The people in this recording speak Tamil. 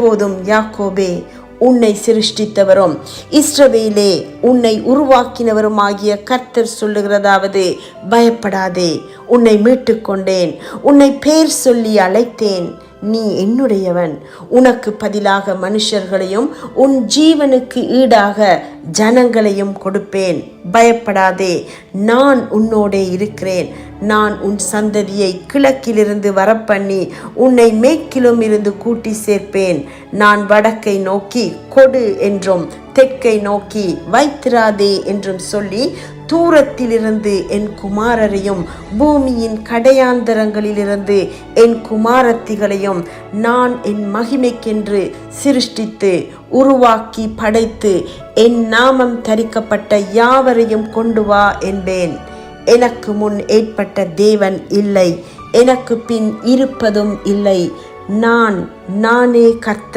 போதும் யாக்கோபே, உன்னை சிருஷ்டித்தவரும் இஸ்ரவேலே உன்னை உருவாக்கினவருமாகிய கர்த்தர் சொல்லுகிறதாவது, பயப்படாதே, உன்னை மீட்டுக்கொண்டேன், உன்னை பேர் சொல்லி அழைத்தேன், நீ என்னுடையவன். உனக்கு பதிலாக மனுஷர்களையும் உன் ஜீவனுக்கு ஈடாக ஜனங்களையும் கொடுப்பேன். பயப்படாதே, நான் உன்னோடே இருக்கிறேன். நான் உன் சந்ததியை கிழக்கிலிருந்து வரப்பண்ணி உன்னை மேற்கிலும் இருந்து கூட்டி சேர்ப்பேன். நான் வடக்கை நோக்கி கொடு என்றும் தெற்கை நோக்கி வைத்திராதே என்றும் சொல்லி தூரத்திலிருந்து என் குமாரரையும் பூமியின் கடையாந்தரங்களிலிருந்து என் குமாரத்திகளையும் நான் என் மகிமைக்கென்று சிருஷ்டித்து உருவாக்கி படைத்து என் நாமம் தரிக்கப்பட்ட யாவரையும் கொண்டு வா என்பேன். எனக்கு முன் ஏற்பட்ட தேவன் இல்லை, எனக்கு பின் இருப்பதும் இல்லை. நானே கர்த்தர்.